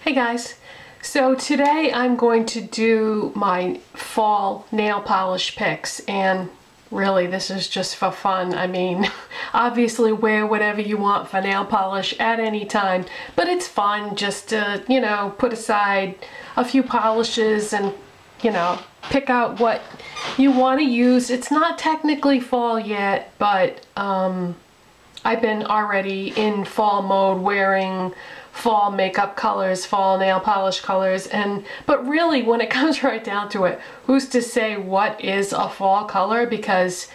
Hey guys, so today I'm going to do my fall nail polish picks, and really this is just for fun. I mean, obviously wear whatever you want for nail polish at any time, but it's fun just to, you know, put aside a few polishes and, you know, pick out what you want to use. It's not technically fall yet, but I've been already in fall mode wearing fall makeup colors, fall nail polish colors, but really when it comes right down to it, who's to say what is a fall color? Because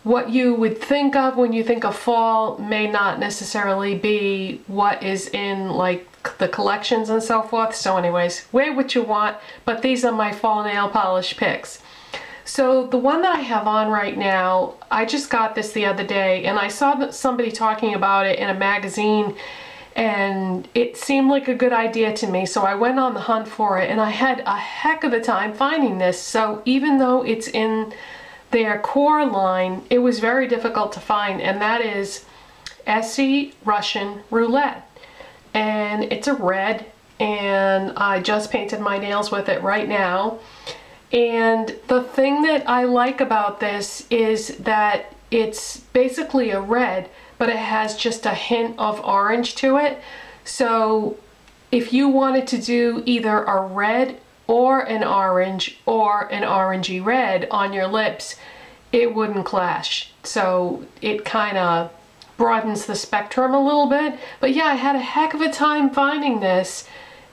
what you would think of when you think of fall may not necessarily be what is in like the collections and so forth. So anyways, wear what you want, but these are my fall nail polish picks. So the one that I have on right now, I just got this the other day and I saw somebody talking about it in a magazine and it seemed like a good idea to me, so I went on the hunt for it and I had a heck of a time finding this. So even though it's in their core line, it was very difficult to find, and that is Essie Russian Roulette. And it's a red, and I just painted my nails with it right now. And the thing that I like about this is that it's basically a red, but it has just a hint of orange to it. So if you wanted to do either a red or an orange or an orangey red on your lips, it wouldn't clash. So it kind of broadens the spectrum a little bit. But yeah, I had a heck of a time finding this,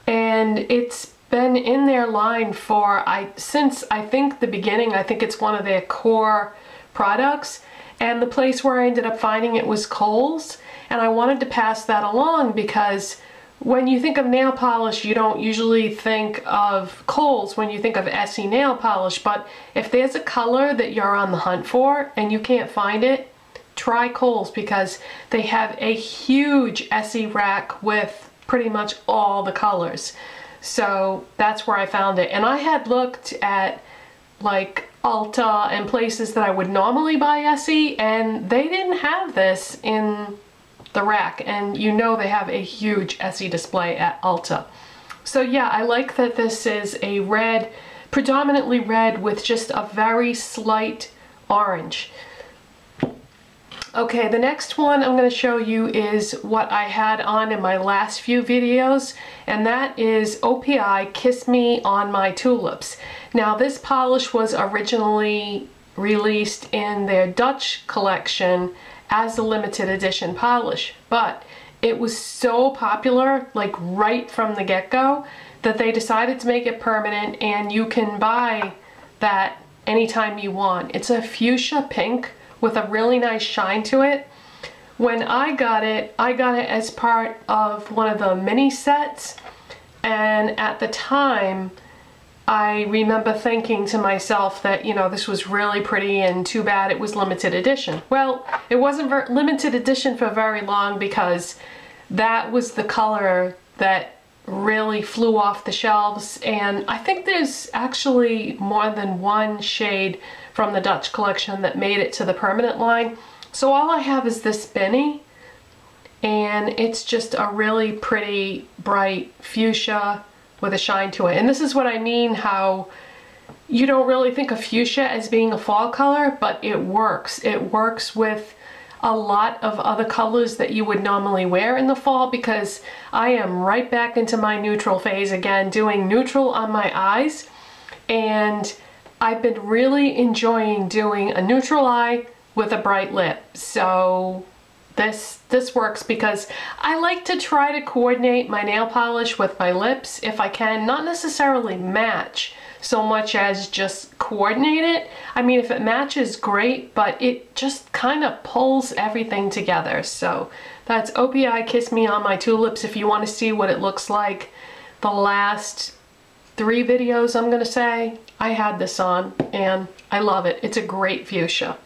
and it's been in their line for since I think the beginning. I think it's one of their core products. And the place where I ended up finding it was Kohl's, and I wanted to pass that along because when you think of nail polish, you don't usually think of Kohl's when you think of Essie nail polish, but if there's a color that you're on the hunt for and you can't find it, try Kohl's because they have a huge Essie rack with pretty much all the colors. So that's where I found it. And I had looked at like Ulta and places that I would normally buy Essie, and they didn't have this in the rack, and you know they have a huge Essie display at Ulta. So yeah, I like that this is a red, predominantly red with just a very slight orange. Okay, the next one I'm going to show you is what I had on in my last few videos, and that is OPI Kiss Me on My Tulips. Now this polish was originally released in their Dutch collection as a limited edition polish, but it was so popular, like right from the get-go, that they decided to make it permanent, and you can buy that anytime you want. It's a fuchsia pink with a really nice shine to it. When I got it as part of one of the mini sets, and at the time I remember thinking to myself that, you know, this was really pretty and too bad it was limited edition. Well, it wasn't limited edition for very long because that was the color that really flew off the shelves, and I think there's actually more than one shade from the Dutch collection that made it to the permanent line. So all I have is this Benny, and it's just a really pretty bright fuchsia with a shine to it. And this is what I mean, how you don't really think of fuchsia as being a fall color, but it works. It works with a lot of other colors that you would normally wear in the fall, because I am right back into my neutral phase again, doing neutral on my eyes, and I've been really enjoying doing a neutral eye with a bright lip. So this works because I like to try to coordinate my nail polish with my lips if I can, not necessarily match so much as just coordinate it. I mean, if it matches, great, but it just kind of pulls everything together. So that's OPI Kiss Me on My Tulips. If you want to see what it looks like, the last 3 videos, I'm gonna say, I had this on and I love it. It's a great fuchsia.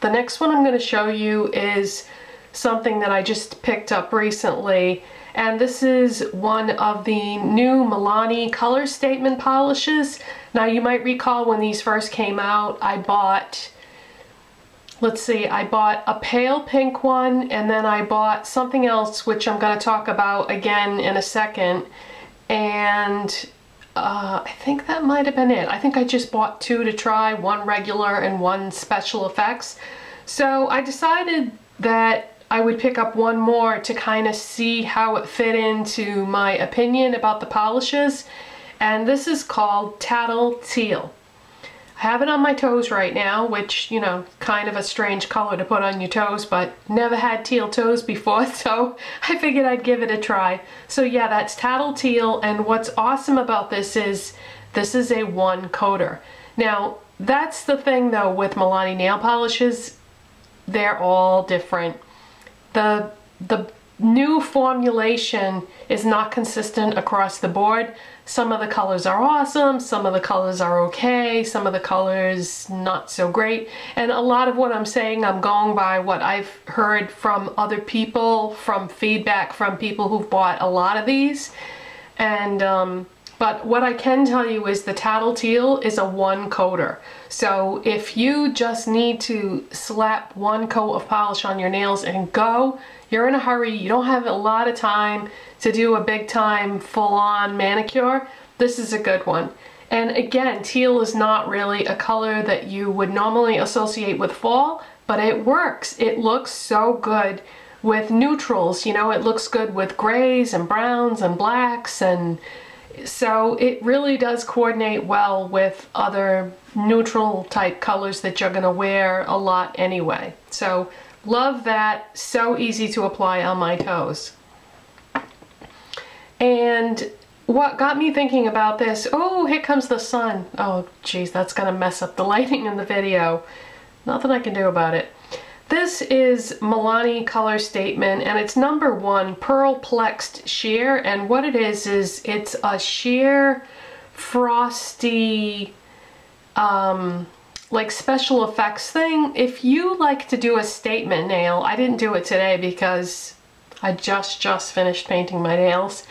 The next one I'm going to show you is something that I just picked up recently, and this is one of the new Milani color statement polishes. Now you might recall when these first came out, I bought let's see, I bought a pale pink one, and then I bought something else which I'm going to talk about again in a second, and I think that might have been it. I think I just bought 2 to try, one regular and one special effects. So I decided that I would pick up one more to kind of see how it fit into my opinion about the polishes, and this is called Teal. I have it on my toes right now, which, you know, kind of a strange color to put on your toes, but never had teal toes before, so I figured I'd give it a try. So yeah, that's Teal, and what's awesome about this is a one coater. Now, that's the thing though with Milani nail polishes, they're all different. The new formulation is not consistent across the board. Some of the colors are awesome, some of the colors are okay, some of the colors not so great. And a lot of what I'm saying, I'm going by what I've heard from other people, from feedback from people who've bought a lot of these. And but what I can tell you is the Teal is a one coater. So if you just need to slap one coat of polish on your nails and go, you're in a hurry, you don't have a lot of time to do a big time full-on manicure, this is a good one. And again, teal is not really a color that you would normally associate with fall, but it works. It looks so good with neutrals, you know, it looks good with grays and browns and blacks, and so it really does coordinate well with other neutral type colors that you're gonna wear a lot anyway. So love that, so easy to apply on my toes. And what got me thinking about this, oh, here comes the sun. Oh geez, that's gonna mess up the lighting in the video. Nothing I can do about it. This is Milani Color Statement, and it's number 1 Pearl Plexed Sheer, and what it is it's a sheer frosty like special effects thing. If you like to do a statement nail, I didn't do it today because I just finished painting my nails.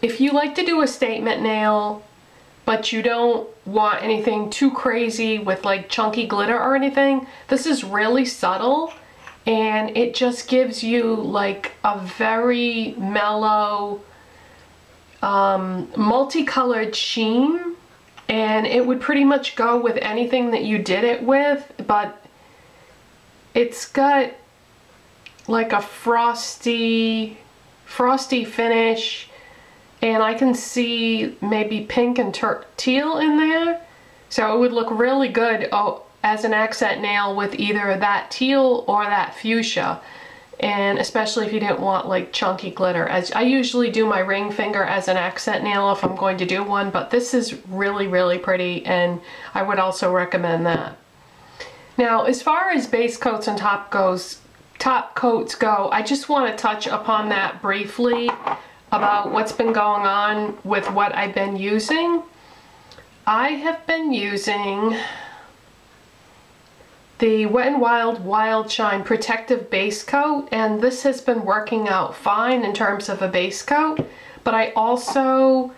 If you like to do a statement nail but you don't want anything too crazy with like chunky glitter or anything, this is really subtle and it just gives you like a very mellow multicolored sheen, and it would pretty much go with anything that you did it with, but it's got like a frosty finish, and I can see maybe pink and teal in there, so it would look really good as an accent nail with either that teal or that fuchsia, and especially if you didn't want like chunky glitter. As I usually do my ring finger as an accent nail if I'm going to do one, but this is really pretty, and I would also recommend that. Now, as far as base coats and top coats go, I just want to touch upon that briefly about what's been going on with what I've been using. I have been using the Wet n Wild Shine Protective Base Coat, and this has been working out fine in terms of a base coat, but I also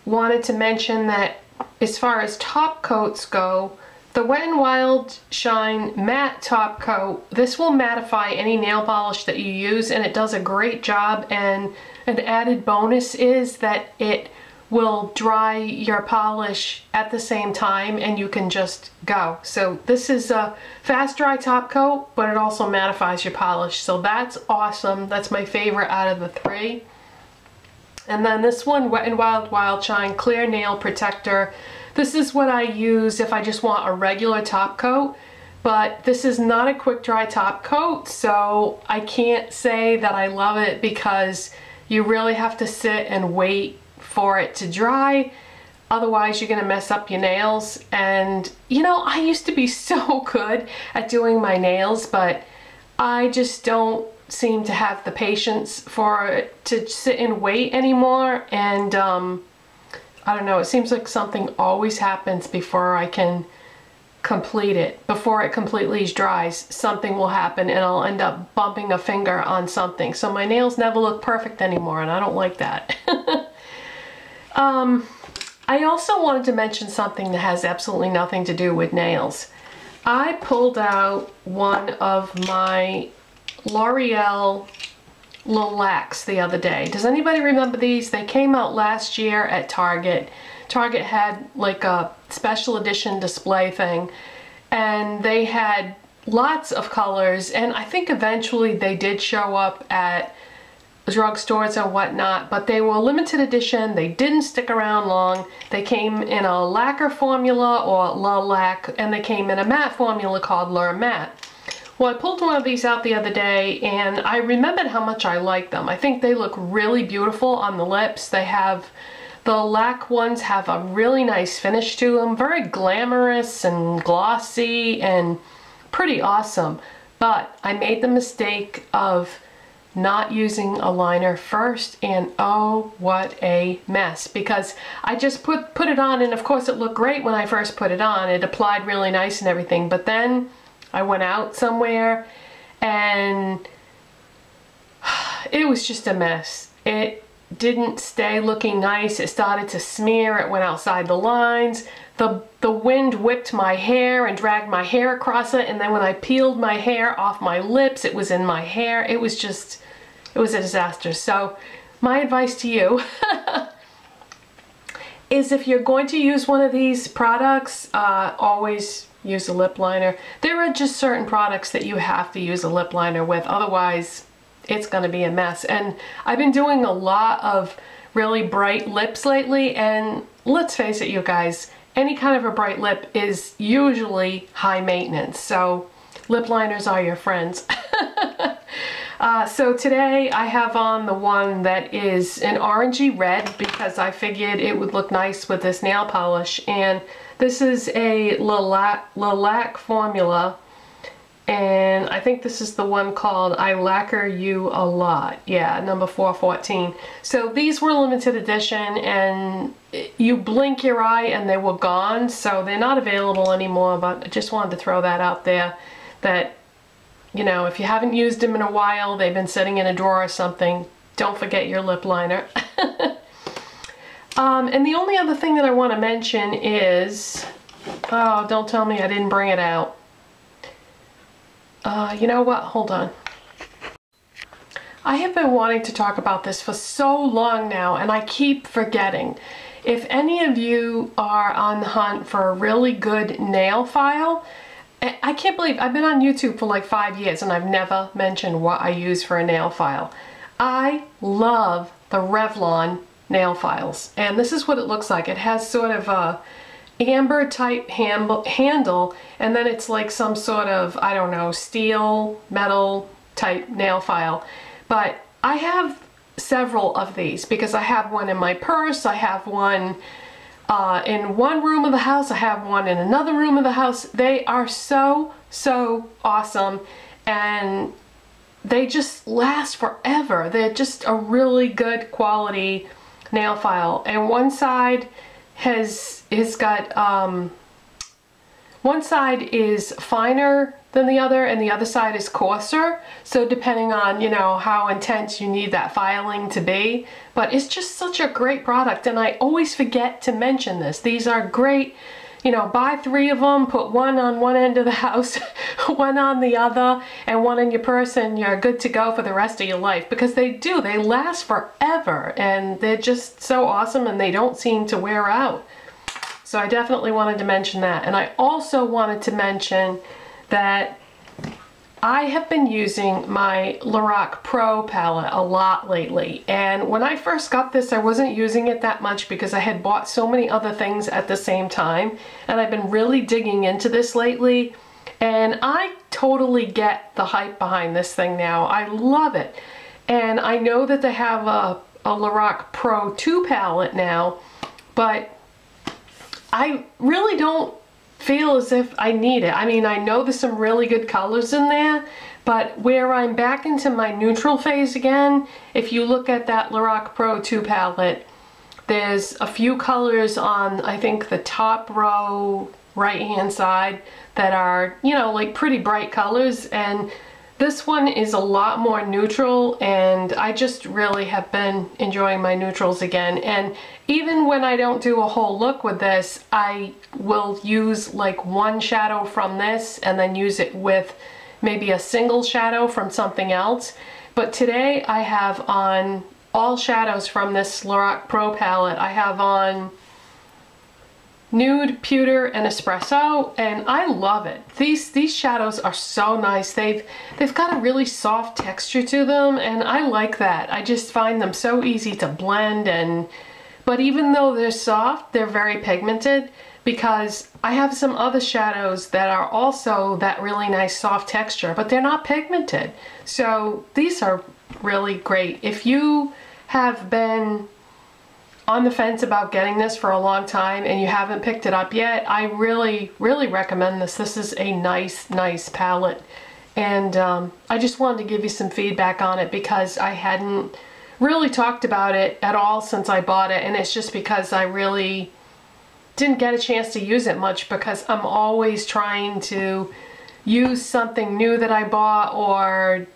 wanted to mention that as far as top coats go, the Wet n Wild Shine Matte Top Coat, this will mattify any nail polish that you use, and it does a great job, and an added bonus is that it will dry your polish at the same time and you can just go. So this is a fast dry top coat, but it also mattifies your polish, so that's awesome. That's my favorite out of the 3. And then this one, Wet n Wild Shine Clear Nail Protector. This is what I use if I just want a regular top coat, but this is not a quick dry top coat, so I can't say that I love it because you really have to sit and wait for it to dry. Otherwise you're gonna mess up your nails. And you know, I used to be so good at doing my nails, but I just don't seem to have the patience for it to sit and wait anymore, and I don't know, it seems like something always happens before I can complete it. Before it completely dries, something will happen and I'll end up bumping a finger on something. So my nails never look perfect anymore, and I don't like that. I also wanted to mention something that has absolutely nothing to do with nails. I pulled out one of my L'Oreal Lilacs the other day. Does anybody remember these? They came out last year at Target. Target had like a special edition display thing, and they had lots of colors, and I think eventually they did show up at drugstores and whatnot, but they were limited edition. They didn't stick around long. They came in a lacquer formula, or Lilac, and they came in a matte formula called Lure Matte. Well, I pulled one of these out the other day, and I remembered how much I like them. I think they look really beautiful on the lips. They have, the Lac ones have a really nice finish to them, very glamorous and glossy and pretty awesome. But I made the mistake of not using a liner first, and oh, what a mess, because I just put it on, and of course it looked great when I first put it on. It applied really nice and everything, but then I went out somewhere and it was just a mess. It didn't stay looking nice. It started to smear. It went outside the lines. The wind whipped my hair and dragged my hair across it, and then when I peeled my hair off my lips, it was in my hair. It was a disaster. So my advice to you is, if you're going to use one of these products, always use a lip liner. There are just certain products that you have to use a lip liner with, otherwise it's going to be a mess. And I've been doing a lot of really bright lips lately, and let's face it, you guys, any kind of a bright lip is usually high maintenance, so lip liners are your friends. So today I have on the one that is an orangey red, because I figured it would look nice with this nail polish, and this is a Lilac formula, and I think this is the one called I Lacquer You a Lot. Yeah, number 414. So these were limited edition, and you blink your eye and they were gone, so they're not available anymore, but I just wanted to throw that out there, that, you know, if you haven't used them in a while, they've been sitting in a drawer or something, don't forget your lip liner. And the only other thing that I want to mention is, oh, don't tell me I didn't bring it out. You know what? Hold on. I have been wanting to talk about this for so long now, and I keep forgetting. If any of you are on the hunt for a really good nail file, I can't believe I've been on YouTube for like 5 years and I've never mentioned what I use for a nail file. I love the Revlon nail files, and this is what it looks like. It has sort of a amber type handle, and then it's like some sort of, I don't know, steel, metal type nail file. But I have several of these because I have one in my purse, I have one in one room of the house, I have one in another room of the house. They are so awesome, and they just last forever. They're just a really good quality nail file, and one side one side is finer than the other, and the other side is coarser, so depending on, you know, how intense you need that filing to be. But it's just such a great product, and I always forget to mention this. These are great. You know, buy 3 of them, put one on one end of the house, one on the other, and one in your purse, and you're good to go for the rest of your life, because they last forever, and they're just so awesome, and they don't seem to wear out. So I definitely wanted to mention that. And I also wanted to mention that I have been using my Lorac Pro palette a lot lately, and when I first got this I wasn't using it that much because I had bought so many other things at the same time, and I've been really digging into this lately, and I totally get the hype behind this thing now. I love it, and I know that they have a Lorac Pro 2 palette now, but I really don't feel as if I need it. I mean, I know there's some really good colors in there, but where I'm back into my neutral phase again, if you look at that Lorac Pro 2 palette, there's a few colors on, I think, the top row right hand side that are, you know, like pretty bright colors, and This one is a lot more neutral, and I just really have been enjoying my neutrals again. And even when I don't do a whole look with this, I will use like one shadow from this and then use it with maybe a single shadow from something else. But today I have on all shadows from this Lorac Pro palette. I have on nude, pewter, and espresso, and I love it. These shadows are so nice. They've got a really soft texture to them, and I like that. I just find them so easy to blend, but even though they're soft, they're very pigmented, because I have some other shadows that are also that really nice soft texture, but they're not pigmented. So these are really great. If you have been on the fence about getting this for a long time and you haven't picked it up yet, I really recommend this. This is a nice palette, and I just wanted to give you some feedback on it because I hadn't really talked about it at all since I bought it, and it's just because I really didn't get a chance to use it much because I'm always trying to use something new that I bought or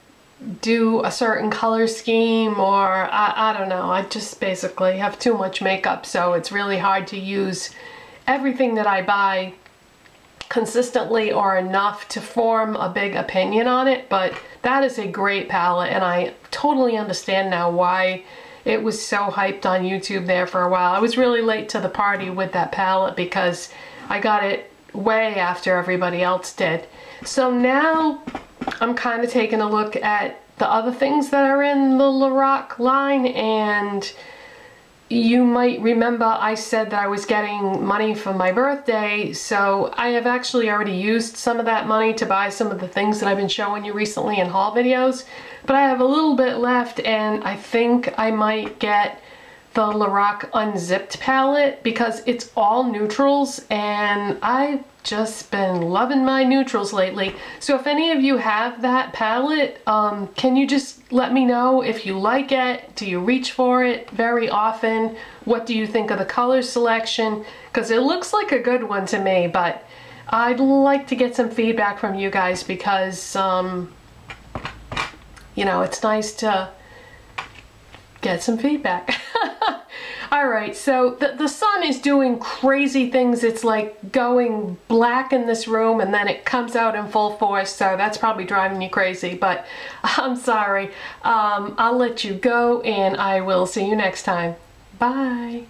do a certain color scheme, or I don't know, I just basically have too much makeup, so it's really hard to use everything that I buy consistently or enough to form a big opinion on it. But that is a great palette, and I totally understand now why it was so hyped on YouTube there for a while. I was really late to the party with that palette because I got it way after everybody else did. So now I'm kind of taking a look at the other things that are in the Lorac line, and you might remember I said that I was getting money for my birthday, so I have actually already used some of that money to buy some of the things that I've been showing you recently in haul videos, but I have a little bit left, and I think I might get the Lorac Unzipped palette because it's all neutrals, and I've just been loving my neutrals lately. So if any of you have that palette, can you just let me know if you like it? Do you reach for it very often? What do you think of the color selection? Because it looks like a good one to me, but I'd like to get some feedback from you guys because, you know, it's nice to get some feedback. Alright, so the sun is doing crazy things. It's like going black in this room and then it comes out in full force, so that's probably driving you crazy, but I'm sorry. I'll let you go and I will see you next time. Bye!